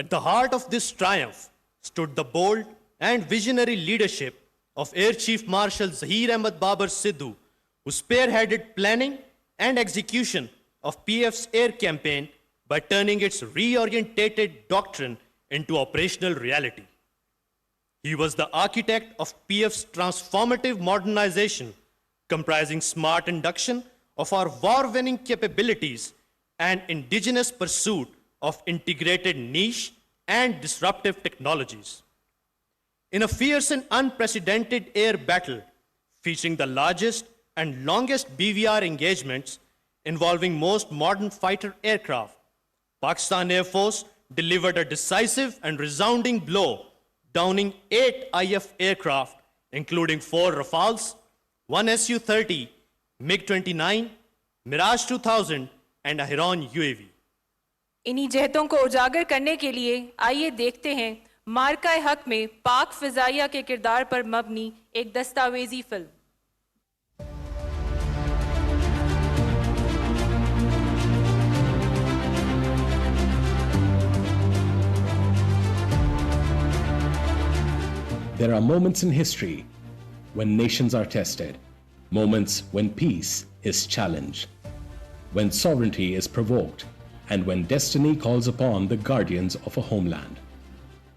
At the heart of this triumph stood the bold and visionary leadership of Air Chief Marshal Zahir Ahmad Babar Sidhu, who spearheaded planning and execution of PF's air campaign by turning its reorientated doctrine into operational reality. He was the architect of PF's transformative modernization, comprising smart induction of our war-winning capabilities and indigenous pursuit of integrated niche and disruptive technologies. In a fierce and unprecedented air battle, featuring the largest and longest BVR engagements involving most modern fighter aircraft, Pakistan Air Force delivered a decisive and resounding blow, downing 8 IF aircraft, including 4 Rafales, 1 Su-30, MiG-29, Mirage 2000, and a Heron UAV. इन्हीं जहतों को उजागर करने के लिए आइए देखते हैं मार्का-ए-हक में पाक फिजाइया के किरदार पर मबनी एक दस्तावेजी film. There are moments in history when nations are tested, moments when peace is challenged, when sovereignty is provoked, and when destiny calls upon the guardians of a homeland.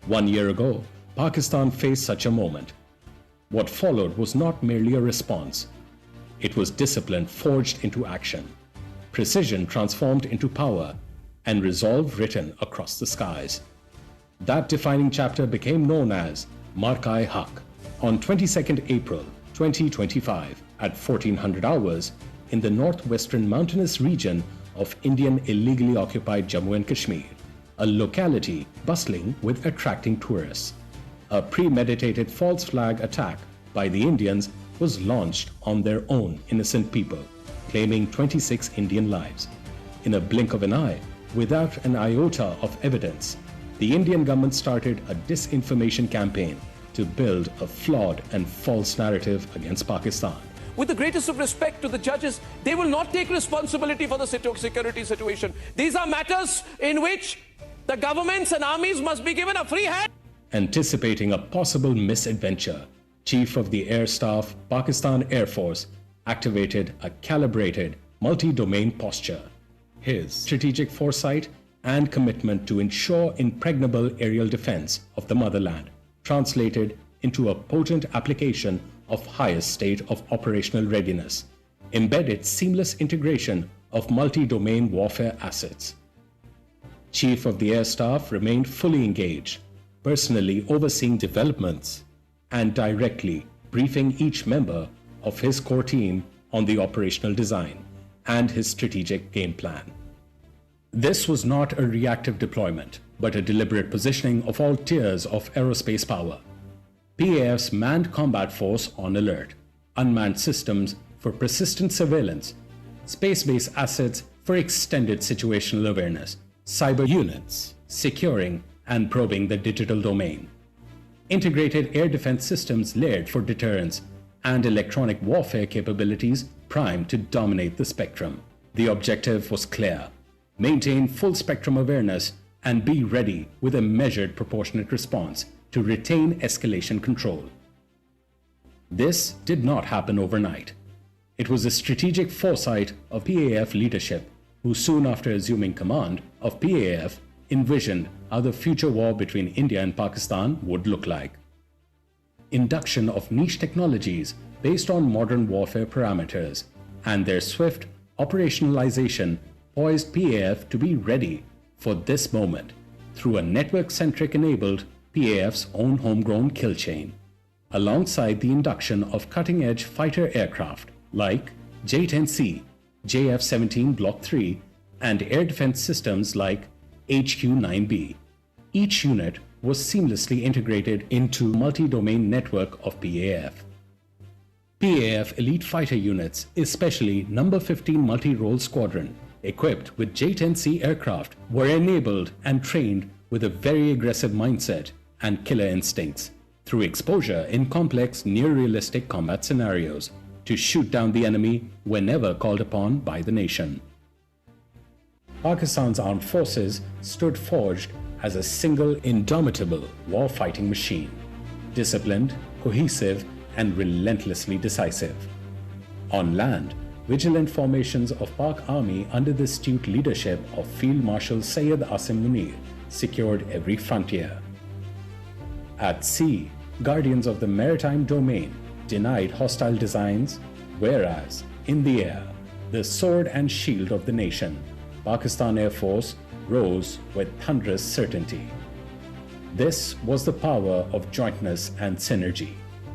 1 year ago, Pakistan faced such a moment. What followed was not merely a response. It was discipline forged into action, precision transformed into power, and resolve written across the skies. That defining chapter became known as Marka-e-Haq. On 22nd April 2025 at 1400 hours in the northwestern mountainous region of Indian illegally occupied Jammu and Kashmir, a locality bustling with attracting tourists. A premeditated false flag attack by the Indians was launched on their own innocent people, claiming 26 Indian lives. In a blink of an eye, without an iota of evidence, the Indian government started a disinformation campaign to build a flawed and false narrative against Pakistan. With the greatest of respect to the judges, they will not take responsibility for the security situation. These are matters in which the governments and armies must be given a free hand. Anticipating a possible misadventure, Chief of the Air Staff, Pakistan Air Force, activated a calibrated, multi-domain posture. His strategic foresight and commitment to ensure impregnable aerial defense of the motherland translated into a potent application of highest state of operational readiness, embedded seamless integration of multi-domain warfare assets. Chief of the Air Staff remained fully engaged, personally overseeing developments and directly briefing each member of his core team on the operational design and his strategic game plan. This was not a reactive deployment, but a deliberate positioning of all tiers of aerospace power. PAF's manned combat force on alert, unmanned systems for persistent surveillance, space-based assets for extended situational awareness, cyber units securing and probing the digital domain, integrated air defense systems layered for deterrence, and electronic warfare capabilities primed to dominate the spectrum. The objective was clear: maintain full spectrum awareness and be ready with a measured proportionate response to retain escalation control. This did not happen overnight. It was a strategic foresight of PAF leadership, who soon after assuming command of PAF envisioned how the future war between India and Pakistan would look like. Induction of niche technologies based on modern warfare parameters and their swift operationalization poised PAF to be ready for this moment through a network-centric enabled PAF's own homegrown kill chain, alongside the induction of cutting-edge fighter aircraft like J-10C, JF-17 Block 3, and air defense systems like HQ-9B. Each unit was seamlessly integrated into a multi-domain network of PAF. PAF elite fighter units, especially No. 15 Multi-Role Squadron, equipped with J-10C aircraft, were enabled and trained with a very aggressive mindset and killer instincts through exposure in complex, near-realistic combat scenarios to shoot down the enemy whenever called upon by the nation. Pakistan's armed forces stood forged as a single indomitable war-fighting machine, disciplined, cohesive, and relentlessly decisive. On land, vigilant formations of Pak Army under the astute leadership of Field Marshal Syed Asim Munir secured every frontier. At sea, guardians of the maritime domain denied hostile designs, whereas in the air, the sword and shield of the nation, Pakistan Air Force, rose with thunderous certainty. This was the power of jointness and synergy.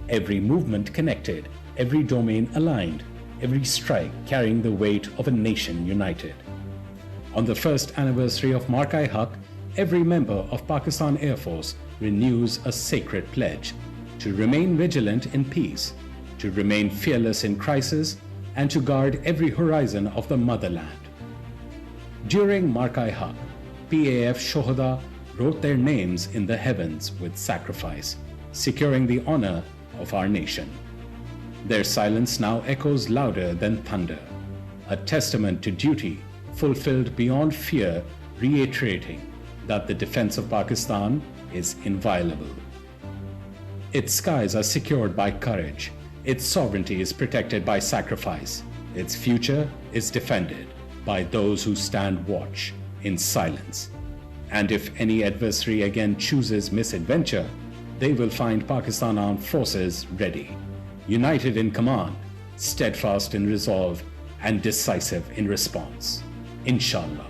Every movement connected, every domain aligned, every strike carrying the weight of a nation united. On the first anniversary of Marka-e-Haq, every member of Pakistan Air Force renews a sacred pledge to remain vigilant in peace, to remain fearless in crisis, and to guard every horizon of the motherland. During Marka-e-Haq, PAF Shohada wrote their names in the heavens with sacrifice, securing the honor of our nation. Their silence now echoes louder than thunder, a testament to duty fulfilled beyond fear, reiterating that the defense of Pakistan is inviolable. Its skies are secured by courage, its sovereignty is protected by sacrifice, its future is defended by those who stand watch in silence. And if any adversary again chooses misadventure, they will find Pakistan Armed Forces ready, united in command, steadfast in resolve, and decisive in response. Inshallah,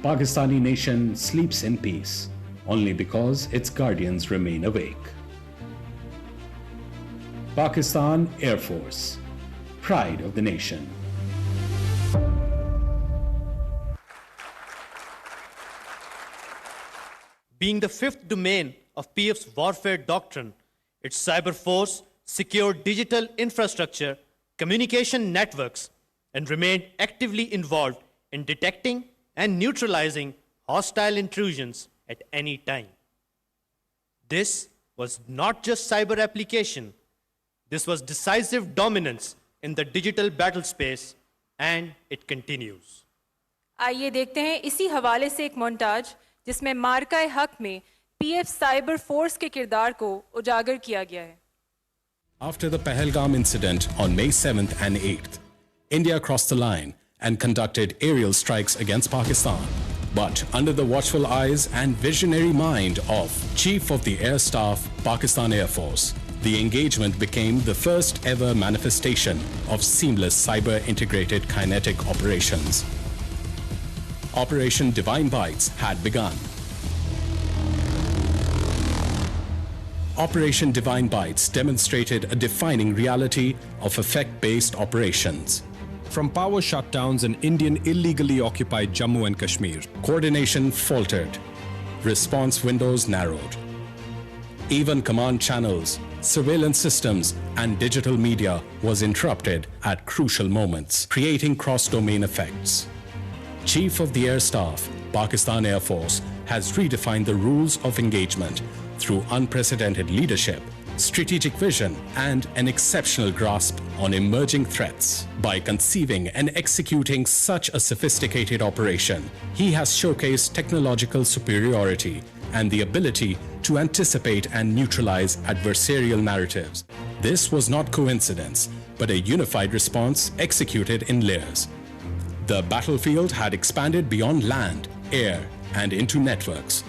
Pakistani nation sleeps in peace only because its guardians remain awake. Pakistan Air Force, pride of the nation. Being the fifth domain of PF's warfare doctrine, its cyber force secured digital infrastructure, communication networks, and remained actively involved in detecting and neutralizing hostile intrusions at any time. This was not just cyber application, this was decisive dominance in the digital battle space, and it continues. आइए देखते हैं इसी हवाले से एक montage जिसमें मार्का हक में पीएफ साइबर फोर्स के किरदार को उजागर किया गया है. After the Pahalgam incident on May 7th and 8th, India crossed the line and conducted aerial strikes against Pakistan. But under the watchful eyes and visionary mind of Chief of the Air Staff, Pakistan Air Force, the engagement became the first ever manifestation of seamless cyber-integrated kinetic operations. Operation Divine Bites had begun. Operation Divine Bites demonstrated a defining reality of effect-based operations. From power shutdowns in Indian illegally occupied Jammu and Kashmir, Coordination faltered. Response windows narrowed. Even command channels, surveillance systems, and digital media was interrupted at crucial moments, creating cross-domain effects. Chief of the Air Staff, Pakistan Air Force, has redefined the rules of engagement through unprecedented leadership, strategic vision, and an exceptional grasp on emerging threats. By conceiving and executing such a sophisticated operation, he has showcased technological superiority and the ability to anticipate and neutralize adversarial narratives. This was not coincidence, but a unified response executed in layers. The battlefield had expanded beyond land, air, and into networks,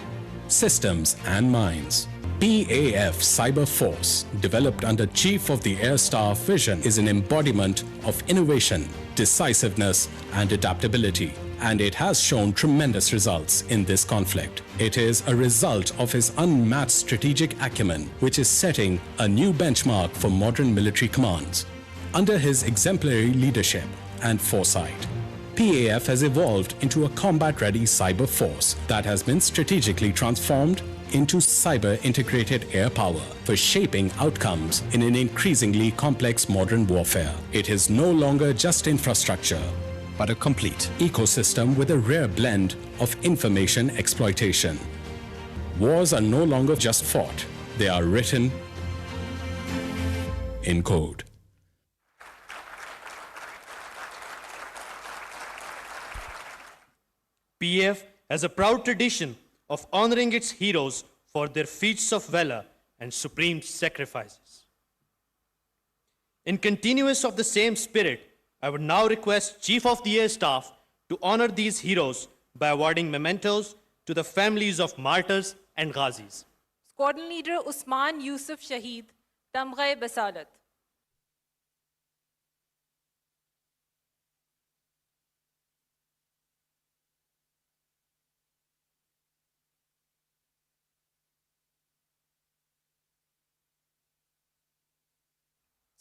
systems, and minds. PAF Cyber Force, developed under Chief of the Air Staff vision, is an embodiment of innovation, decisiveness, and adaptability, and it has shown tremendous results in this conflict. It is a result of his unmatched strategic acumen, which is setting a new benchmark for modern military commands. Under his exemplary leadership and foresight, PAF has evolved into a combat-ready cyber force that has been strategically transformed into cyber-integrated air power for shaping outcomes in an increasingly complex modern warfare. It is no longer just infrastructure, but a complete ecosystem with a rare blend of information exploitation. Wars are no longer just fought, they are written in code. PF has a proud tradition of honoring its heroes for their feats of valor and supreme sacrifices. In continuance of the same spirit, I would now request Chief of the Air Staff to honor these heroes by awarding mementos to the families of martyrs and ghazis. Squadron Leader Usman Yusuf Shaheed, Tamgha Basalat.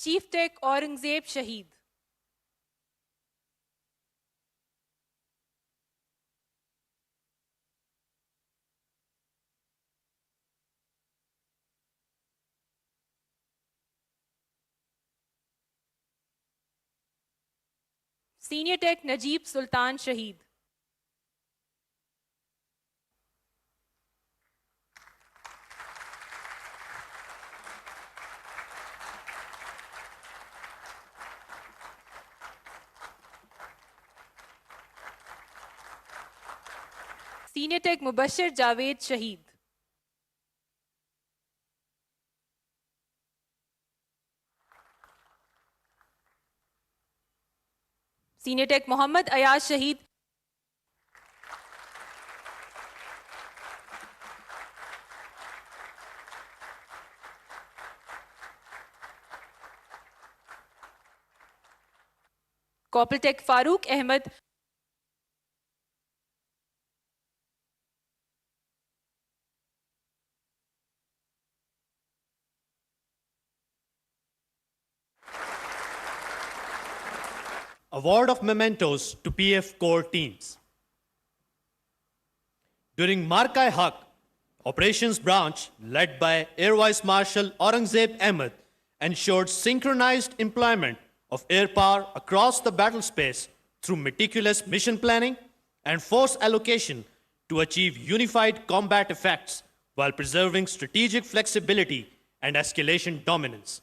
Chief Tech Aurangzeb Shaheed. Senior Tech Najib Sultan Shaheed. Senior Tech Mubashir Javed Shaheed. Senior Tech Mohammad Ayaz Shaheed. Corporal Tech Farooq Ahmed. Award of mementos to PF core teams. During Marka-e-Haq, Operations Branch, led by Air Vice Marshal Aurangzeb Ahmed, ensured synchronized employment of air power across the battle space through meticulous mission planning and force allocation to achieve unified combat effects while preserving strategic flexibility and escalation dominance.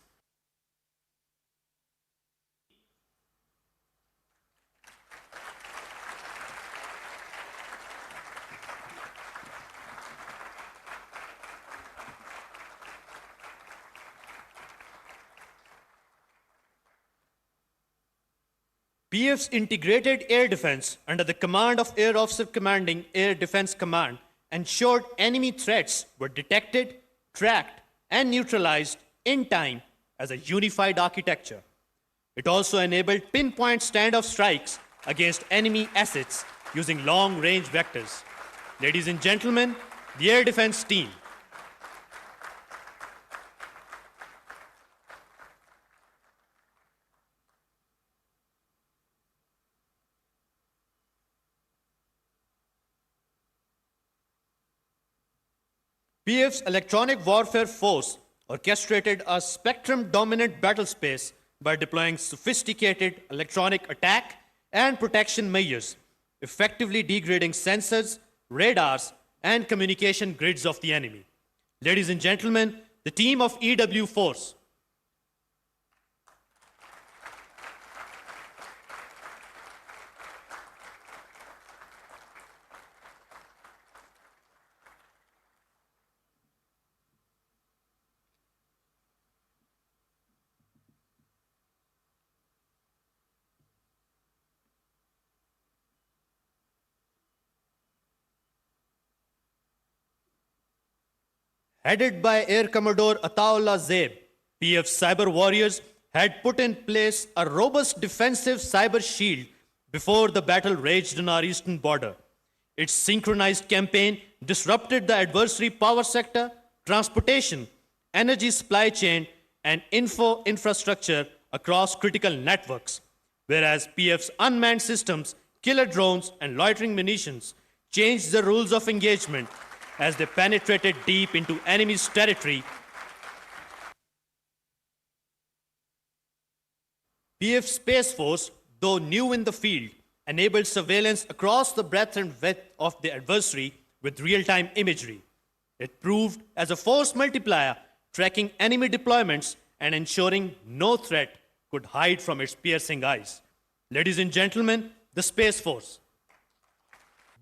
PF's integrated air defense under the command of Air Officer Commanding Air Defense Command ensured enemy threats were detected, tracked, and neutralized in time as a unified architecture. It also enabled pinpoint standoff strikes against enemy assets using long-range vectors. Ladies and gentlemen, the Air Defense Team. PF's Electronic Warfare Force orchestrated a spectrum-dominant battle space by deploying sophisticated electronic attack and protection measures, effectively degrading sensors, radars, and communication grids of the enemy. Ladies and gentlemen, the team of EW Force. Headed by Air Commodore Ataullah Zeib, PF cyber warriors had put in place a robust defensive cyber shield before the battle raged on our eastern border. Its synchronized campaign disrupted the adversary power sector, transportation, energy supply chain, and info infrastructure across critical networks, whereas PF's unmanned systems, killer drones, and loitering munitions changed the rules of engagement as they penetrated deep into enemy's territory. PF Space Force, though new in the field, enabled surveillance across the breadth and width of the adversary with real-time imagery. It proved as a force multiplier, tracking enemy deployments and ensuring no threat could hide from its piercing eyes. Ladies and gentlemen, the Space Force.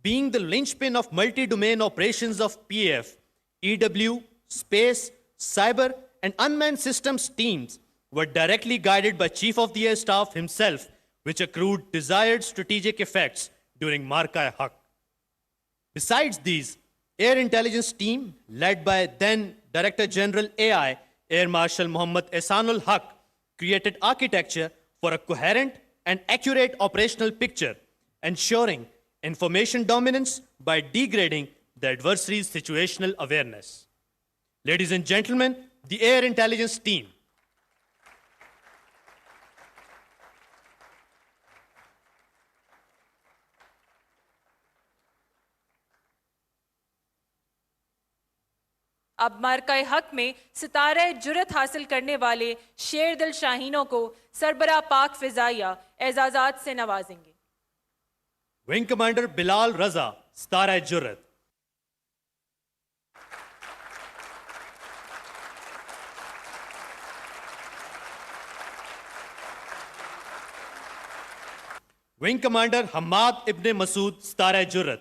being the linchpin of multi-domain operations of PAF, EW, space, cyber, and unmanned systems teams were directly guided by Chief of the Air Staff himself, which accrued desired strategic effects during Marka-e-Haq. Besides these, Air Intelligence Team, led by then Director General AI, Air Marshal Muhammad Ehsanul Haq, created architecture for a coherent and accurate operational picture, ensuring information dominance by degrading the adversary's situational awareness. Ladies and gentlemen, the Air Intelligence Team. अब मार्का-ए-हक में सितारे जुरत हासिल करने वाले शेर दिल शाहीनों को सरबराह पाक फिजाइया एजाजात से नवाजेंगे। Wing Commander Bilal Raza, Star Jurrat. Wing Commander Hamad Ibn Masood, Star Jurrat.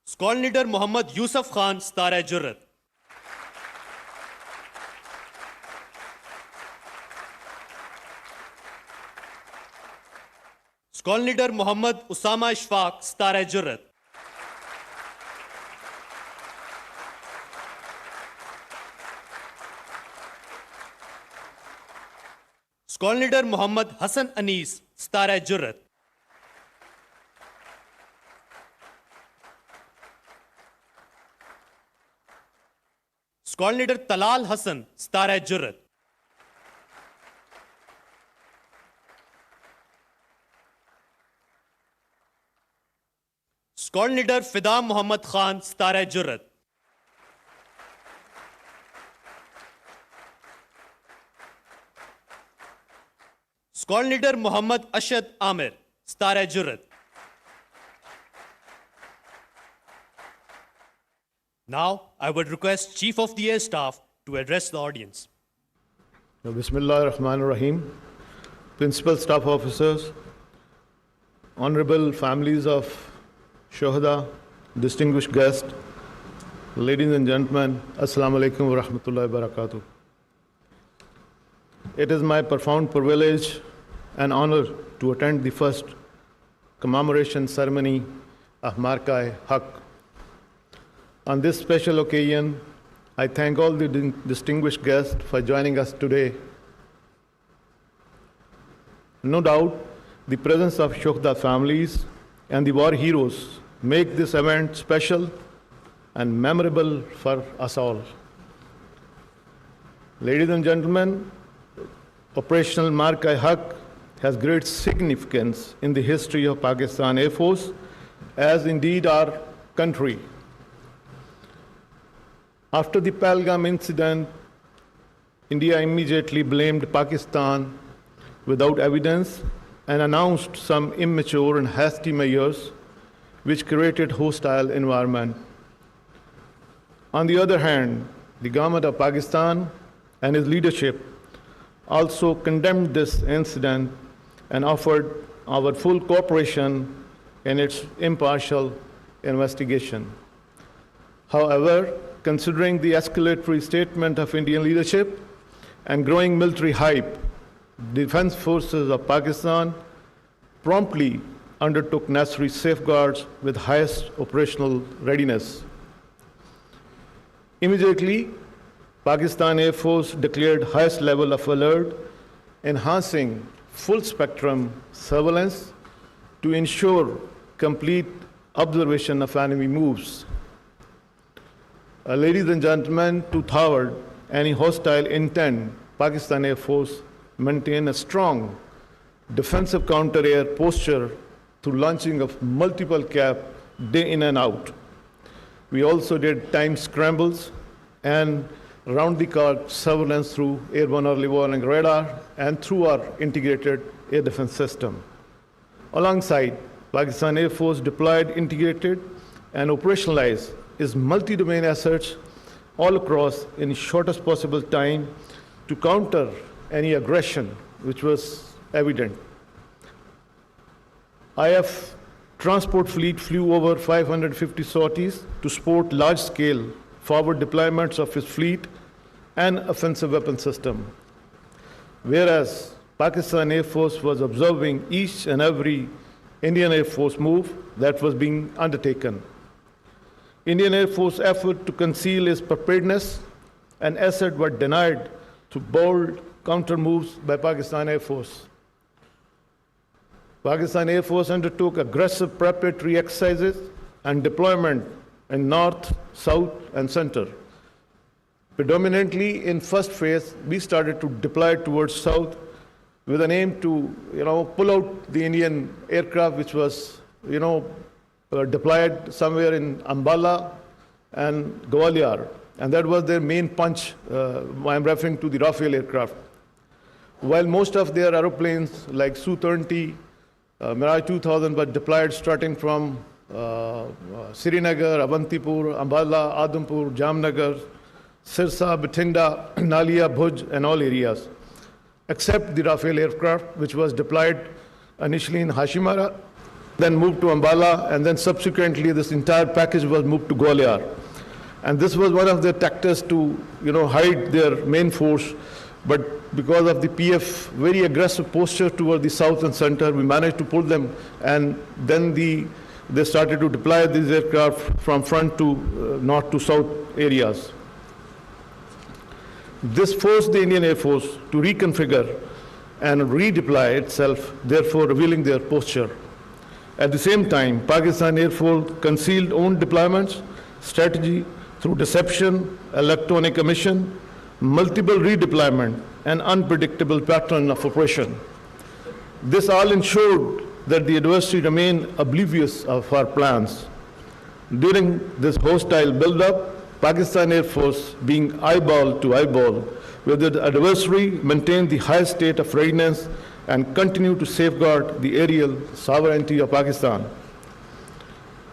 Squadron Leader Muhammad Yusuf Khan, Star Jurrat. Squadron Leader Muhammad Usama Ishfaq, Star Jurrat. Squadron Leader Muhammad Hassan Anis, Star Jurrat. Squadron Leader Talal Hassan, Star Jurrat. Squadron Leader Fida Muhammad Khan, Star Jurrat. Squadron Leader Muhammad Ashad Amir, Star Jurrat. Now, I would request Chief of the Air Staff to address the audience. Bismillah ar-Rahman ar-Rahim. Principal Staff Officers, Honorable families of Shohada, distinguished guests, ladies and gentlemen, Assalamu alaikum wa rahmatullahi wa barakatuh. It is my profound privilege and honor to attend the first commemoration ceremony of Marka-e-Haq. On this special occasion, I thank all the distinguished guests for joining us today. No doubt, the presence of Shuhada families and the war heroes make this event special and memorable for us all. Ladies and gentlemen, Operational Marka-e-Haq has great significance in the history of Pakistan Air Force, as indeed our country. After the Pahalgam incident, India immediately blamed Pakistan without evidence and announced some immature and hasty measures which created hostile environment. On the other hand, the government of Pakistan and its leadership also condemned this incident and offered our full cooperation in its impartial investigation. However, considering the escalatory statement of Indian leadership and growing military hype, defense forces of Pakistan promptly undertook necessary safeguards with highest operational readiness. Immediately, Pakistan Air Force declared highest level of alert, enhancing full spectrum surveillance to ensure complete observation of enemy moves. Ladies and gentlemen, to thwart any hostile intent, Pakistan Air Force maintained a strong defensive counter-air posture through launching of multiple CAP day in and out. We also did time scrambles and round-the-clock surveillance through airborne early warning radar and through our integrated air defense system. Alongside, Pakistan Air Force deployed, integrated, and operationalized its multi-domain assets all across in shortest possible time to counter any aggression, which was evident. IF transport fleet flew over 550 sorties to support large-scale forward deployments of its fleet and offensive weapon system, whereas Pakistan Air Force was observing each and every Indian Air Force move that was being undertaken. Indian Air Force effort to conceal its preparedness and asset were denied through bold counter moves by Pakistan Air Force. Pakistan Air Force undertook aggressive preparatory exercises and deployment in north, south, and center. Predominantly in first phase, we started to deploy towards south with an aim to, pull out the Indian aircraft which was, deployed somewhere in Ambala and Gwalior. And that was their main punch. I'm referring to the Rafale aircraft. While most of their aeroplanes like Su-30, Mirage 2000 were deployed starting from Srinagar, Avantipur, Ambala, Adampur, Jamnagar, Sirsa, Bathinda, Nalia, Bhuj, and all areas, except the Rafale aircraft, which was deployed initially in Hashimara, then moved to Ambala, and then subsequently this entire package was moved to Gwalior. And this was one of their tactics to, hide their main force. But because of the PF very aggressive posture toward the south and center, we managed to pull them, and then they started to deploy these aircraft from front to north to south areas. This forced the Indian Air Force to reconfigure and redeploy itself, therefore revealing their posture. At the same time, Pakistan Air Force concealed own deployments, strategy through deception, electronic emission, multiple redeployment, and unpredictable pattern of operation. This all ensured that the adversary remained oblivious of our plans. During this hostile buildup, Pakistan Air Force, being eyeball to eyeball with the adversary, maintained the highest state of readiness and continued to safeguard the aerial sovereignty of Pakistan.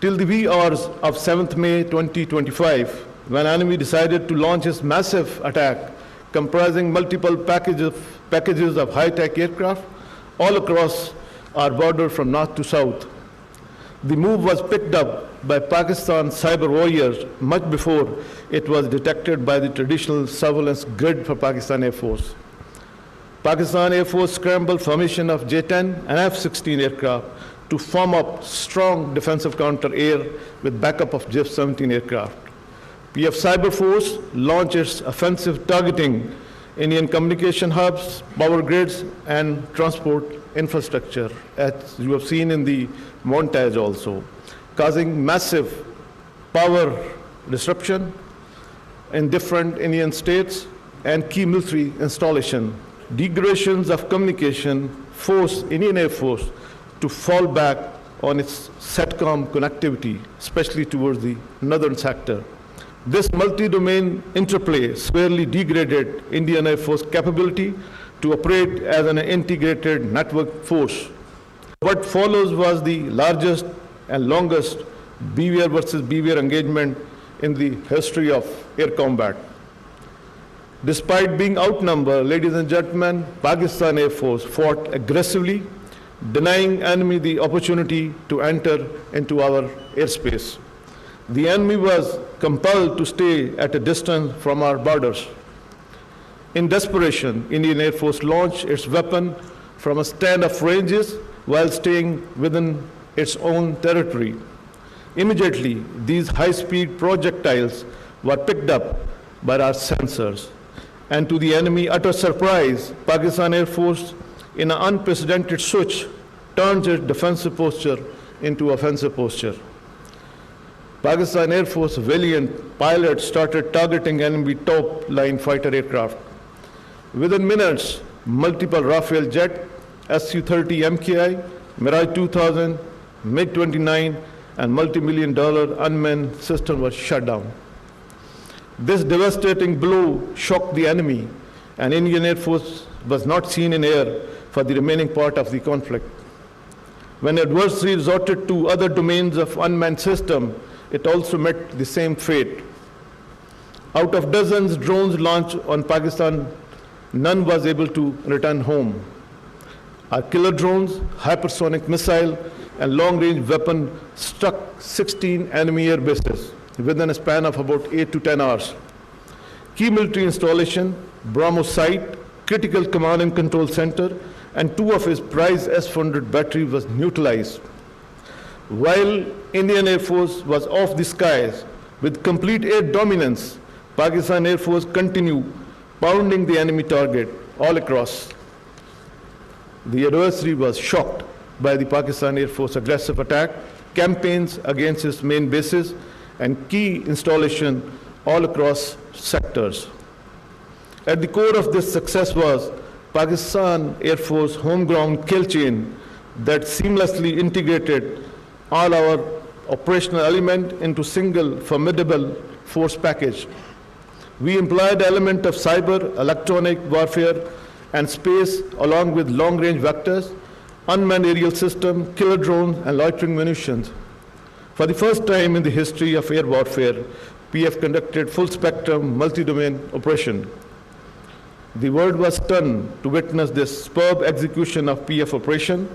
Till the wee hours of 7th May 2025, when enemy decided to launch its massive attack comprising multiple packages of high-tech aircraft all across our border from north to south. The move was picked up by Pakistan cyber warriors much before it was detected by the traditional surveillance grid for Pakistan Air Force. Pakistan Air Force scrambled formation of J-10 and F-16 aircraft to form up strong defensive counter-air with backup of J-17 aircraft. PF Cyber Force launched its offensive targeting Indian communication hubs, power grids, and transport infrastructure, as you have seen in the montage also, causing massive power disruption in different Indian states and key military installation. Degradations of communication forced Indian Air Force to fall back on its SATCOM connectivity, especially towards the northern sector. This multi-domain interplay severely degraded Indian Air Force capability to operate as an integrated network force. What follows was the largest and longest BVR versus BVR engagement in the history of air combat. Despite being outnumbered, ladies and gentlemen, Pakistan Air Force fought aggressively, denying enemy the opportunity to enter into our airspace. The enemy was compelled to stay at a distance from our borders. In desperation, Indian Air Force launched its weapon from a standoff ranges while staying within its own territory. Immediately, these high-speed projectiles were picked up by our sensors. And to the enemy utter surprise, Pakistan Air Force, in an unprecedented switch, turned its defensive posture into offensive posture. Pakistan Air Force valiant pilots started targeting enemy top-line fighter aircraft. Within minutes, multiple Rafale jet, Su-30 MKI, Mirage 2000, MiG-29, and multi-million-dollar unmanned system were shut down. This devastating blow shocked the enemy, and Indian Air Force was not seen in air for the remaining part of the conflict. When adversary resorted to other domains of unmanned system, it also met the same fate. Out of dozens drones launched on Pakistan none was able to return home. Our killer drones, hypersonic missile, and long-range weapon struck 16 enemy air bases within a span of about 8 to 10 hours. Key military installation, BrahMos site, critical command and control center, and 2 of his prized S-400 batteries was neutralized. While Indian Air Force was off the skies with complete air dominance, Pakistan Air Force continued pounding the enemy target all across. The adversary was shocked by the Pakistan Air Force aggressive attack, campaigns against its main bases, and key installation all across sectors. At the core of this success was Pakistan Air Force homegrown kill chain that seamlessly integrated all our operational element into single formidable force package. We employed the element of cyber, electronic warfare, and space along with long-range vectors, unmanned aerial system, killer drones, and loitering munitions. For the first time in the history of air warfare, PF conducted full-spectrum, multi-domain operation. The world was stunned to witness this superb execution of PF operation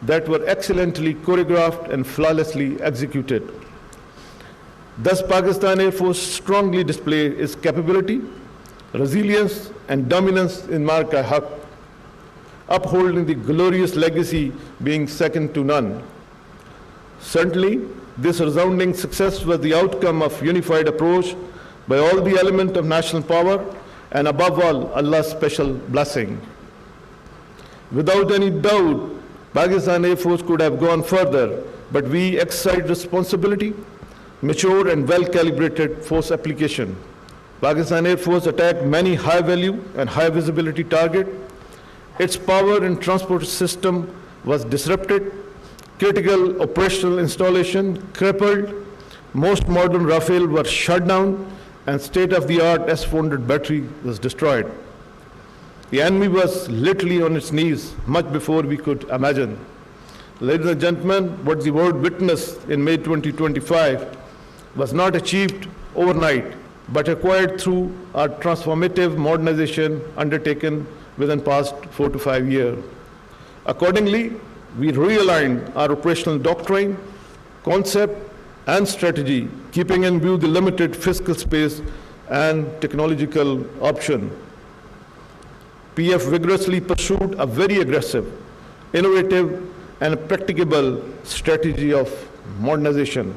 that were excellently choreographed and flawlessly executed. Thus, Pakistan Air Force strongly displayed its capability, resilience, and dominance in Marka-e-Haq, upholding the glorious legacy being second to none. Certainly, this resounding success was the outcome of unified approach by all the elements of national power and above all, Allah's special blessing. Without any doubt, Pakistan Air Force could have gone further, but we exercised responsibility, mature and well-calibrated force application. Pakistan Air Force attacked many high-value and high-visibility targets. Its power and transport system was disrupted, critical operational installation crippled, most modern Rafale were shut down, and state-of-the-art S-400 battery was destroyed. The enemy was literally on its knees much before we could imagine. Ladies and gentlemen, what the world witnessed in May 2025 was not achieved overnight, but acquired through our transformative modernization undertaken within past 4 to 5 years. Accordingly, we realigned our operational doctrine, concept, and strategy, keeping in view the limited fiscal space and technological option. PF vigorously pursued a very aggressive, innovative, and practicable strategy of modernization.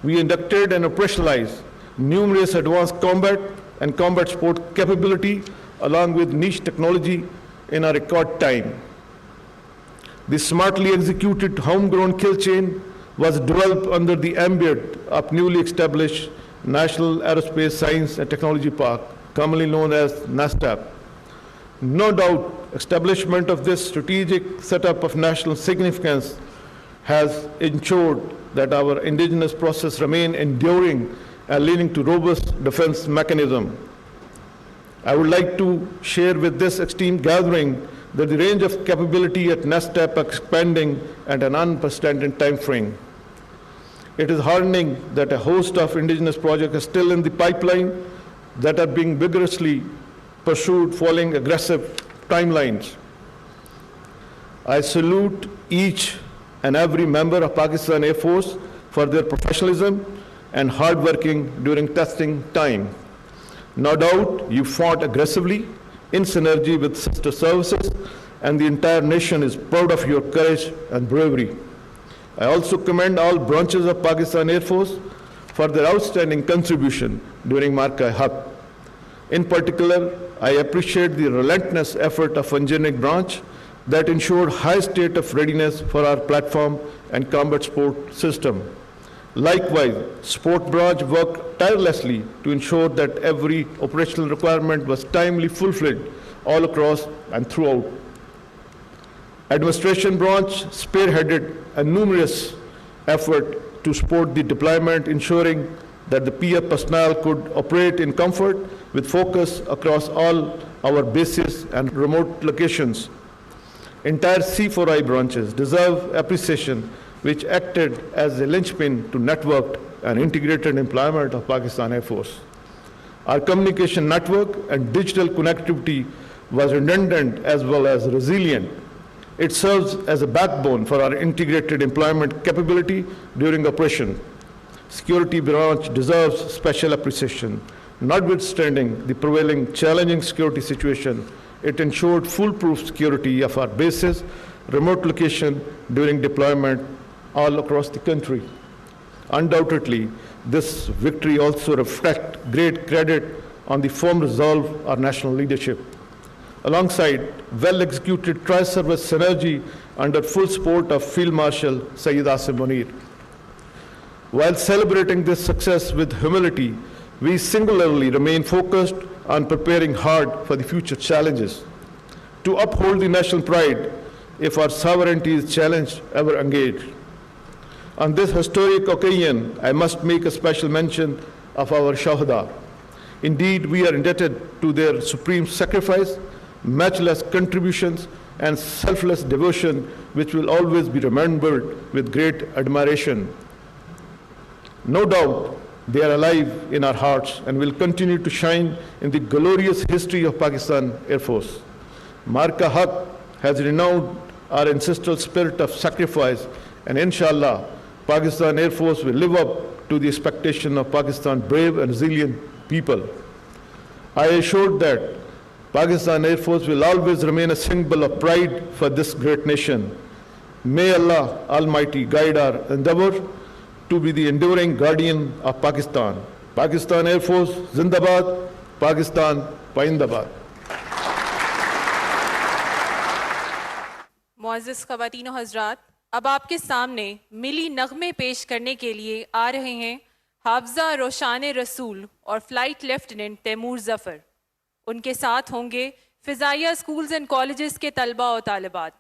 We inducted and operationalized numerous advanced combat and combat support capability along with niche technology in a record time. The smartly executed homegrown kill chain was developed under the ambit of newly established National Aerospace Science and Technology Park, commonly known as NASTAP. No doubt, establishment of this strategic setup of national significance has ensured that our indigenous process remain enduring and leading to robust defense mechanism. I would like to share with this esteemed gathering that the range of capability at NASTAP are expanding at an unprecedented time frame. It is heartening that a host of indigenous projects are still in the pipeline that are being vigorously pursued following aggressive timelines. I salute each and every member of Pakistan Air Force for their professionalism and hard working during testing time. No doubt you fought aggressively in synergy with sister services, and the entire nation is proud of your courage and bravery. I also commend all branches of Pakistan Air Force for their outstanding contribution during Marka-e-Haq. In particular, I appreciate the relentless effort of engineering branch that ensured high state of readiness for our platform and combat support system. Likewise, support branch worked tirelessly to ensure that every operational requirement was timely fulfilled all across and throughout. Administration branch spearheaded a numerous effort to support the deployment, ensuring that the PF personnel could operate in comfort with focus across all our bases and remote locations. Entire C4I branches deserve appreciation, which acted as a linchpin to networked and integrated employment of Pakistan Air Force. Our communication network and digital connectivity was redundant as well as resilient. It serves as a backbone for our integrated employment capability during operation. Security branch deserves special appreciation. Notwithstanding the prevailing challenging security situation, it ensured foolproof security of our bases, remote location during deployment all across the country. Undoubtedly, this victory also reflects great credit on the firm resolve of our national leadership. Alongside well-executed tri-service synergy under full support of Field Marshal Sayyid Asim Munir. While celebrating this success with humility, we singularly remain focused on preparing hard for the future challenges. To uphold the national pride, if our sovereignty is challenged, ever engaged. On this historic occasion, I must make a special mention of our Shahada. Indeed, we are indebted to their supreme sacrifice, matchless contributions, and selfless devotion, which will always be remembered with great admiration. No doubt, they are alive in our hearts and will continue to shine in the glorious history of Pakistan Air Force. Marka-e-Haq has renowned our ancestral spirit of sacrifice, and inshallah, Pakistan Air Force will live up to the expectation of Pakistan's brave and resilient people. I assure that Pakistan Air Force will always remain a symbol of pride for this great nation. May Allah Almighty guide our endeavor to be the enduring guardian of Pakistan. Pakistan Air Force, Zindabad, Pakistan, Paindabad. मुअज़्ज़िज़ ख़वातीन और हज़रात, अब आपके सामने मिली नग़मे पेश करने के लिए आ रहे हैं हाफ़ज़ा रोशान रसूल और फ़्लाइट लेफ्टिनेंट तैमूर ज़फ़र। उनके साथ होंगे फ़िज़ाइया स्कूल्स एंड कॉलेजेस के तलबा और तालिबात।